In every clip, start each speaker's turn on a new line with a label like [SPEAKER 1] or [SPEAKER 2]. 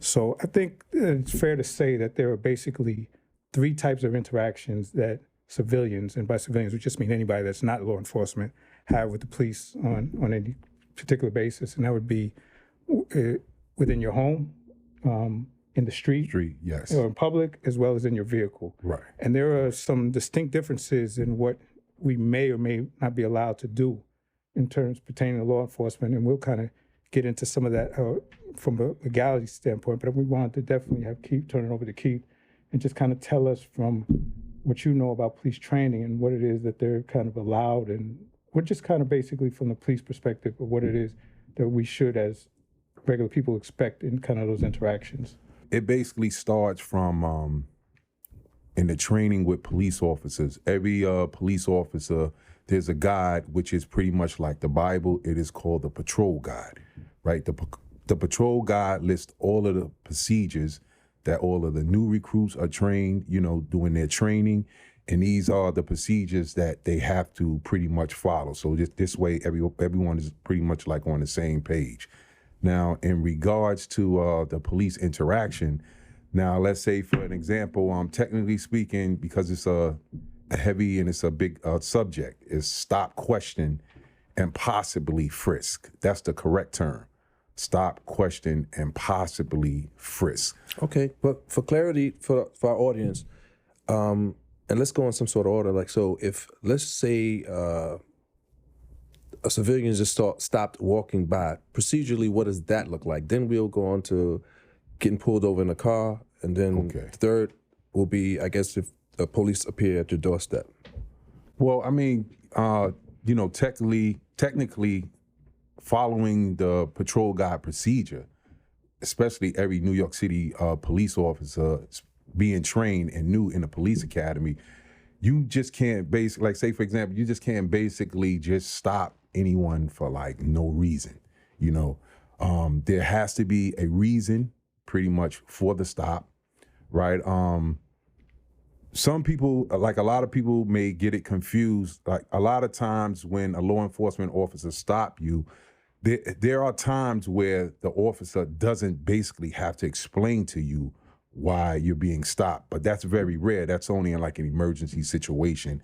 [SPEAKER 1] So I think it's fair to say that there are basically three types of interactions that civilians, and by civilians we just mean anybody that's not law enforcement, have with the police on any particular basis. And that would be within your home, in the street,
[SPEAKER 2] yes,
[SPEAKER 1] or in public, as well as in your vehicle.
[SPEAKER 2] Right.
[SPEAKER 1] And there are some distinct differences in what we may or may not be allowed to do in terms pertaining to law enforcement, and we'll kind of get into some of that from a legality standpoint. But we wanted to definitely have Keith turn it over to Keith and just kind of tell us from what you know about police training and what it is that they're kind of allowed, and we're just kind of basically from the police perspective of what it is that we should, as regular people, expect in kind of those interactions.
[SPEAKER 2] It basically starts from in the training with police officers. Every police officer, there's a guide which is pretty much like the Bible. It is called the patrol guide, right? The patrol guide lists all of the procedures that all of the new recruits are trained, doing their training. And these are the procedures that they have to pretty much follow. So this way, everyone is pretty much like on the same page. Now, in regards to the police interaction, now let's say for an example, technically speaking, because it's a heavy and it's a big subject, is stop, question, and possibly frisk. That's the correct term. Stop, question, and possibly frisk.
[SPEAKER 3] Okay, but for clarity for our audience, and let's go in some sort of order. Like, so if, let's say, a civilian just stopped walking by, procedurally, what does that look like? Then we'll go on to getting pulled over in a car, and then third will be, I guess, if the police appear at your doorstep.
[SPEAKER 2] Well, I mean, technically, following the patrol guide procedure, especially every New York City police officer being trained and new in the police academy, you just can't basically, like, say for example, you just can't basically just stop anyone for like no reason. There has to be a reason pretty much for the stop, right? Some people, like a lot of people may get it confused. Like a lot of times when a law enforcement officer stop you, there are times where the officer doesn't basically have to explain to you why you're being stopped, but that's very rare. That's only in like an emergency situation,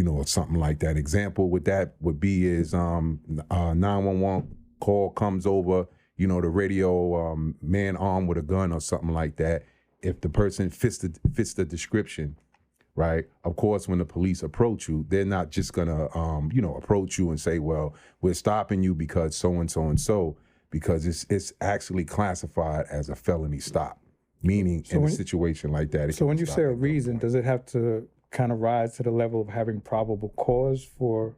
[SPEAKER 2] or something like that. Example with that would be is 911 call comes over, the radio, man armed with a gun or something like that. If the person fits the description, right? Of course, when the police approach you, they're not just gonna, approach you and say, well, we're stopping you because so-and-so and so, because it's actually classified as a felony stop. Meaning, in a situation like that.
[SPEAKER 1] So when you say a reason, does it have to kind of rise to the level of having probable cause for?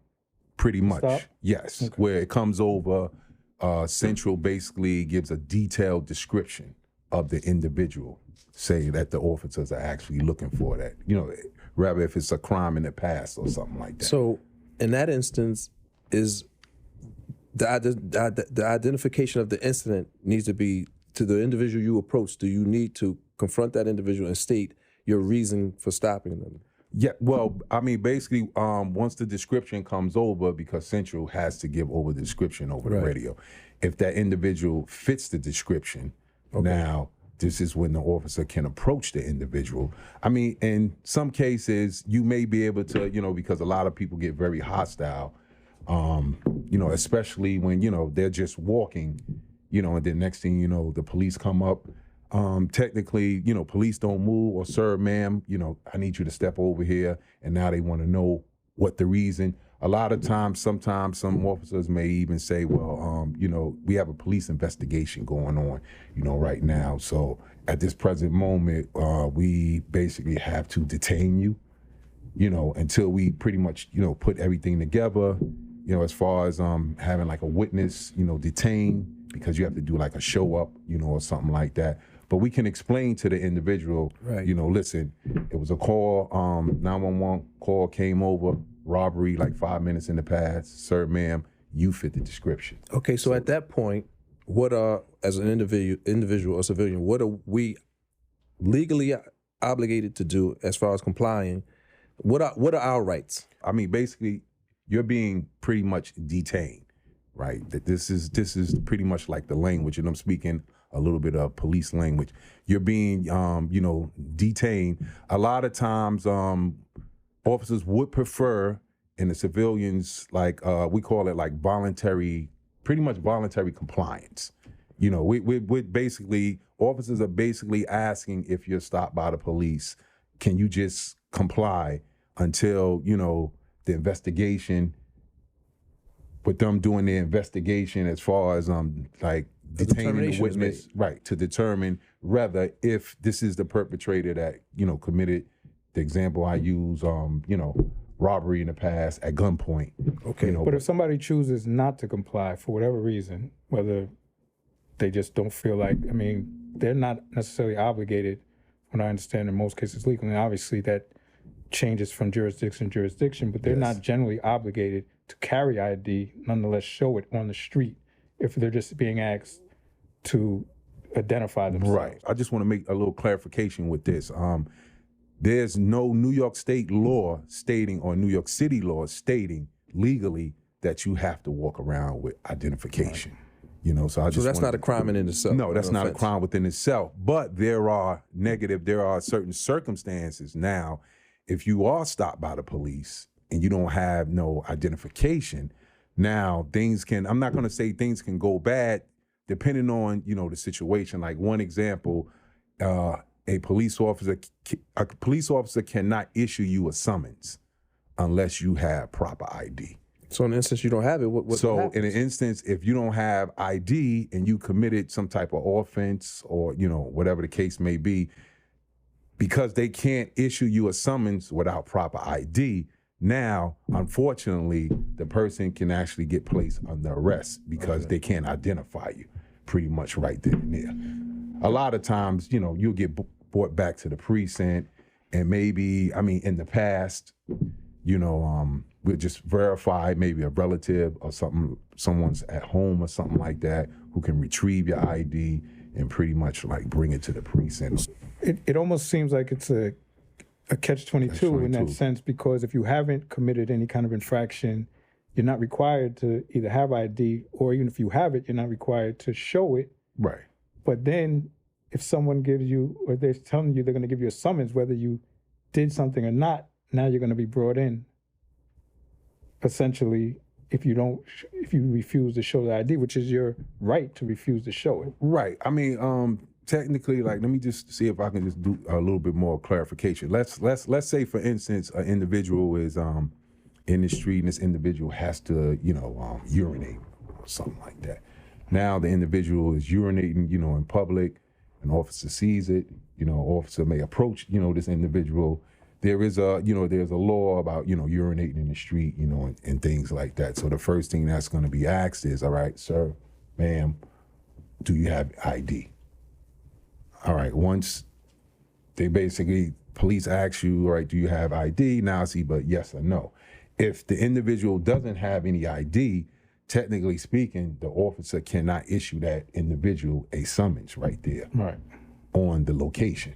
[SPEAKER 2] Pretty much,
[SPEAKER 1] stop?
[SPEAKER 2] Yes.
[SPEAKER 1] Okay.
[SPEAKER 2] Where it comes over, Central basically gives a detailed description of the individual, say that the officers are actually looking for that. Rather if it's a crime in the past or something like that.
[SPEAKER 3] So in that instance, is the identification of the incident needs to be to the individual you approach. Do you need to confront that individual and state your reason for stopping them?
[SPEAKER 2] Yeah, well, I mean, basically, once the description comes over, because Central has to give over the description over the radio. If that individual fits the description, now this is when the officer can approach the individual. I mean, in some cases, you may be able to, because a lot of people get very hostile, especially when, they're just walking, and then next thing you know, the police come up. Technically, police don't move, or sir, ma'am, I need you to step over here. And now they want to know what the reason. A lot of times, sometimes some officers may even say, well, we have a police investigation going on, right now. So at this present moment, we basically have to detain you, until we pretty much, put everything together, as far as having like a witness, detained, because you have to do like a show up, or something like that. But we can explain to the individual, listen, it was a call, 911 call came over, robbery like 5 minutes in the past. Sir, ma'am, you fit the description.
[SPEAKER 3] Okay, so at that point, what are, as an individual or civilian, what are we legally obligated to do as far as complying? What are our rights?
[SPEAKER 2] I mean, basically, you're being pretty much detained. right? That this is pretty much like the language, and I'm speaking a little bit of police language. You're being, detained. A lot of times, officers would prefer, and the civilians, like we call it like pretty much voluntary compliance. We're basically, officers are basically asking, if you're stopped by the police, can you just comply until, the investigation, with them doing their investigation as far as detaining the witness, right, to determine whether if this is the perpetrator that, committed the example I use, robbery in the past at gunpoint.
[SPEAKER 3] Okay.
[SPEAKER 1] But if somebody chooses not to comply for whatever reason, whether they just don't feel like, they're not necessarily obligated, when I understand in most cases legally, and obviously that changes from jurisdiction to jurisdiction, but they're not generally obligated to carry ID, nonetheless show it on the street if they're just being asked to identify themselves.
[SPEAKER 2] Right. I just want to make a little clarification with this. There's no New York State law stating, or New York City law stating legally that you have to walk around with identification. Right. So
[SPEAKER 3] that's not a crime in itself.
[SPEAKER 2] No, that's not a crime within itself. But there are certain circumstances. Now, if you are stopped by the police and you don't have no identification, now I'm not going to say things can go bad depending on, the situation. Like one example, a police officer cannot issue you a summons unless you have proper ID.
[SPEAKER 3] So in an instance you don't have it, what
[SPEAKER 2] So
[SPEAKER 3] happens?
[SPEAKER 2] in an instance, if you don't have ID and you committed some type of offense or, whatever the case may be, because they can't issue you a summons without proper ID, now, unfortunately, the person can actually get placed under arrest because they can't identify you pretty much right then and there. A lot of times, you'll get brought back to the precinct, and maybe, in the past, we'll just verify maybe a relative or something, someone's at home or something like that, who can retrieve your ID and pretty much like bring it to the precinct.
[SPEAKER 1] It almost seems like it's a catch-22 in that sense, because if you haven't committed any kind of infraction, you're not required to either have ID, or even if you have it, you're not required to show it.
[SPEAKER 2] Right.
[SPEAKER 1] But then if someone gives you, or they're telling you they're going to give you a summons, whether you did something or not, now you're going to be brought in. Essentially, if you refuse to show the ID, which is your right to refuse to show it.
[SPEAKER 2] Right. Technically, let me just see if I can just do a little bit more clarification. Let's say, for instance, an individual is in the street and this individual has to, urinate or something like that. Now the individual is urinating, in public. An officer sees it. Officer may approach, this individual. There is there's a law about, urinating in the street, and things like that. So the first thing that's going to be asked is, all right, sir, ma'am, do you have ID? All right, once they basically, police ask you, all right, do you have ID? Now it's either yes or no. If the individual doesn't have any ID, technically speaking, the officer cannot issue that individual a summons right there on the location.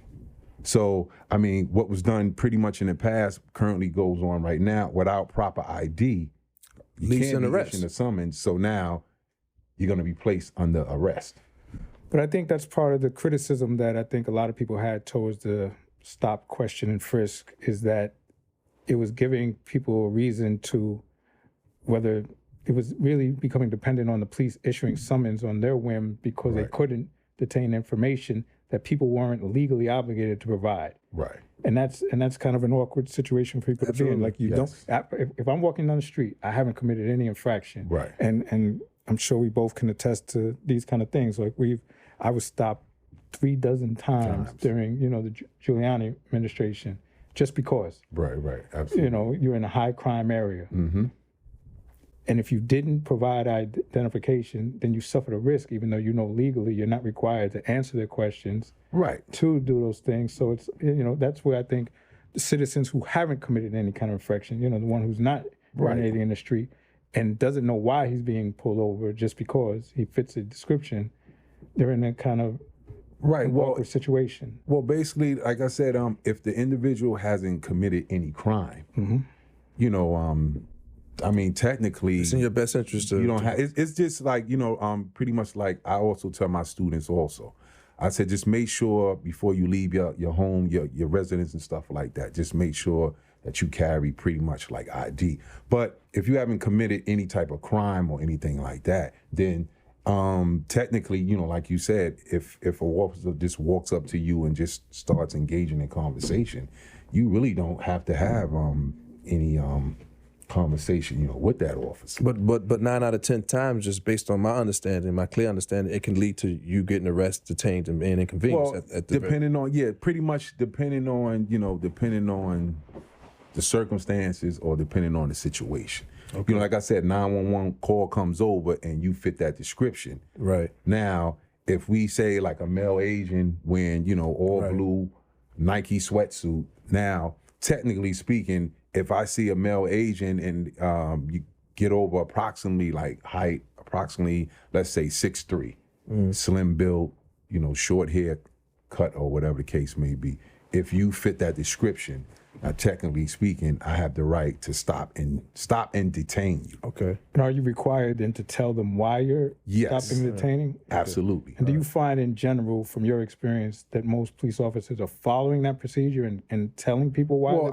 [SPEAKER 2] So, what was done pretty much in the past currently goes on right now. Without proper ID, you can't be issuing a summons. So now you're going to be placed under arrest.
[SPEAKER 1] But I think that's part of the criticism that I think a lot of people had towards the stop, question, and frisk, is that it was giving people a reason to, whether it was really becoming dependent on the police issuing summons on their whim because they couldn't detain information that people weren't legally obligated to provide.
[SPEAKER 2] Right.
[SPEAKER 1] And that's kind of an awkward situation for people to be in. Like if I'm walking down the street, I haven't committed any infraction.
[SPEAKER 2] Right.
[SPEAKER 1] And I'm sure we both can attest to these kind of things. Like I was stopped 36 times during, the Giuliani administration, just because.
[SPEAKER 2] Right, absolutely.
[SPEAKER 1] You're in a high crime area.
[SPEAKER 2] Mm-hmm.
[SPEAKER 1] And if you didn't provide identification, then you suffered a risk, even though legally you're not required to answer their questions.
[SPEAKER 2] Right.
[SPEAKER 1] To do those things. So it's, that's where I think the citizens who haven't committed any kind of infraction, the one who's not urinating in the street and doesn't know why he's being pulled over just because he fits a description, they're in a kind of awkward situation.
[SPEAKER 2] Well, basically, like I said, if the individual hasn't committed any crime, I mean, technically,
[SPEAKER 3] It's in your best interest to.
[SPEAKER 2] you don't have. It's just like, pretty much like I also tell my students also. I said, just make sure before you leave your home, your residence and stuff like that, just make sure that you carry pretty much like ID. But if you haven't committed any type of crime or anything like that, then technically, like you said, if a officer just walks up to you and just starts engaging in conversation, you really don't have to have any conversation, with that officer.
[SPEAKER 3] But 9 out of 10 times, just based on my understanding, my clear understanding, it can lead to you getting arrested, detained, and being inconvenienced.
[SPEAKER 2] Well,
[SPEAKER 3] at the
[SPEAKER 2] depending on depending on the circumstances or depending on the situation. Okay. Like I said, 911 call comes over and you fit that description.
[SPEAKER 3] Right.
[SPEAKER 2] Now, if we say like a male Asian wearing, all blue Nike sweatsuit, now, technically speaking, if I see a male Asian and you get over approximately like height, let's say 6'3", slim build, short hair cut or whatever the case may be. If you fit that description, technically speaking, I have the right to stop and detain you.
[SPEAKER 3] Okay.
[SPEAKER 1] And are you required then to tell them why you're stopping and detaining?
[SPEAKER 2] Absolutely.
[SPEAKER 1] And do you find in general, from your experience, that most police officers are following that procedure and telling people why?
[SPEAKER 2] Well,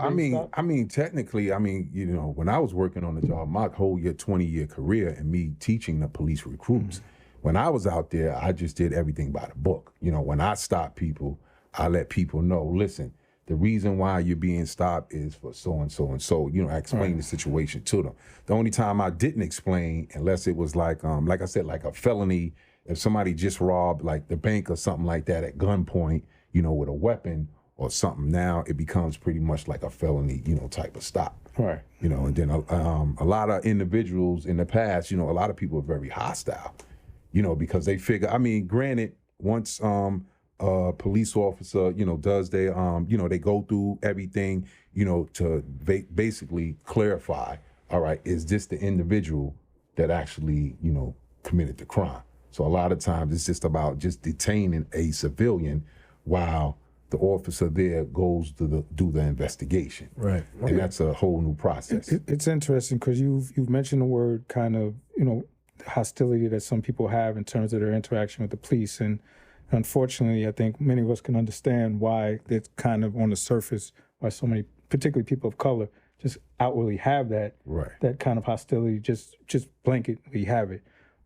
[SPEAKER 1] technically,
[SPEAKER 2] when I was working on the job, my whole 20-year career and me teaching the police recruits, when I was out there, I just did everything by the book. When I stop people, I let people know, listen, the reason why you're being stopped is for so and so and so. I explained the situation to them. The only time I didn't explain, unless it was like I said, like a felony, if somebody just robbed like the bank or something like that at gunpoint, with a weapon or something, now it becomes pretty much like a felony, type of stop.
[SPEAKER 1] Right.
[SPEAKER 2] And then a lot of individuals in the past, a lot of people are very hostile, because they figure, granted, once a police officer, does their, they go through everything, to basically clarify, all right, is this the individual that actually, committed the crime? So a lot of times it's just about just detaining a civilian while the officer there goes to do the investigation.
[SPEAKER 3] Right.
[SPEAKER 2] And that's a whole new process.
[SPEAKER 1] It's interesting because you've mentioned the word kind of, hostility that some people have in terms of their interaction with the police. And unfortunately, I think many of us can understand why it's kind of on the surface, why so many, particularly people of color, just outwardly have that that kind of hostility, just blanketly have it.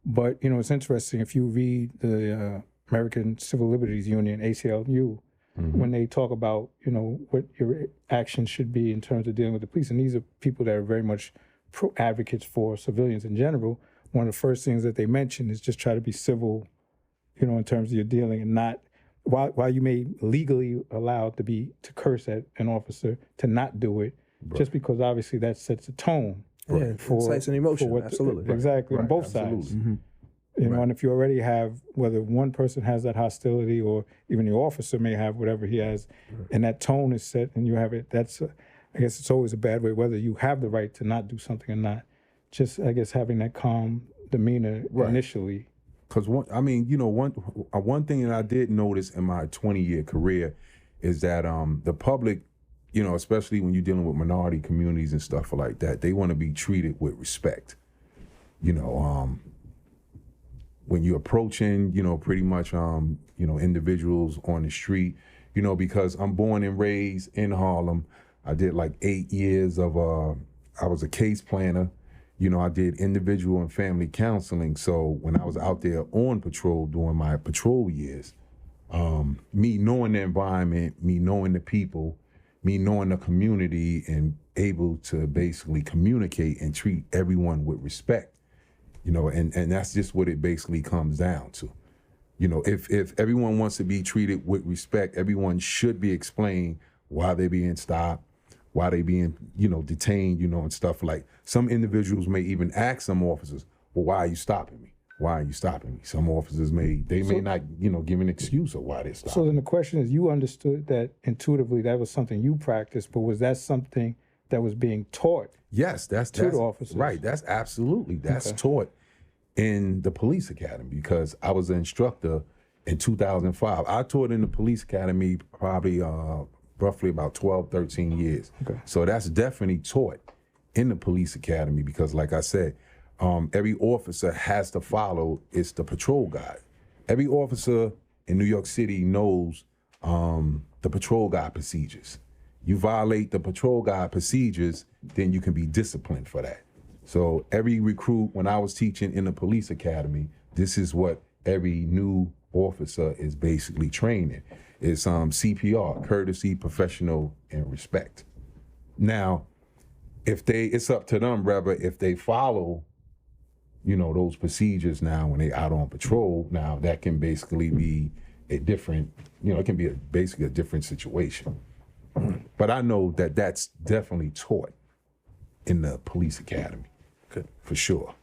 [SPEAKER 1] But, it's interesting, if you read the American Civil Liberties Union, ACLU, when they talk about, what your actions should be in terms of dealing with the police, and these are people that are very much advocates for civilians in general, one of the first things that they mention is just try to be civil, in terms of your dealing, and not, while you may legally allowed to curse at an officer, to not do it, just because obviously that sets a tone.
[SPEAKER 3] Yeah, for incites an emotion, absolutely.
[SPEAKER 1] Exactly, on both sides. And if you already have, whether one person has that hostility or even the officer may have whatever he has, and that tone is set and you have it, I guess it's always a bad way, whether you have the right to not do something or not. Just, I guess, having that calm demeanor initially.
[SPEAKER 2] Because one thing that I did notice in my 20-year career is that the public, especially when you're dealing with minority communities and stuff like that, they want to be treated with respect. When you're approaching, pretty much, individuals on the street, because I'm born and raised in Harlem. I did like 8 years of, I was a case planner. I did individual and family counseling. So when I was out there on patrol during my patrol years, me knowing the environment, me knowing the people, me knowing the community, and able to basically communicate and treat everyone with respect, and that's just what it basically comes down to. If everyone wants to be treated with respect, everyone should be explained why they're being stopped, why they being, detained, and stuff. Like some individuals may even ask some officers, well, why are you stopping me? Why are you stopping me? Some officers may not, give an excuse of why they're stopping.
[SPEAKER 1] So then the question is, you understood that intuitively that was something you practiced, but was that something that was being taught?
[SPEAKER 2] Yes, that's
[SPEAKER 1] the officers?
[SPEAKER 2] Right, that's taught in the police academy, because I was an instructor in 2005. I taught in the police academy probably roughly about 12, 13 years. Okay. So that's definitely taught in the police academy because, like I said, every officer has to follow, it's the patrol guide. Every officer in New York City knows the patrol guide procedures. You violate the patrol guide procedures, then you can be disciplined for that. So every recruit, when I was teaching in the police academy, this is what every new officer is basically training. It's CPR, courtesy, professional, and respect. Now, it's up to them, rather, if they follow, those procedures now when they out on patrol, now that can basically be a different, it can be basically a different situation. But I know that that's definitely taught in the police academy, for sure.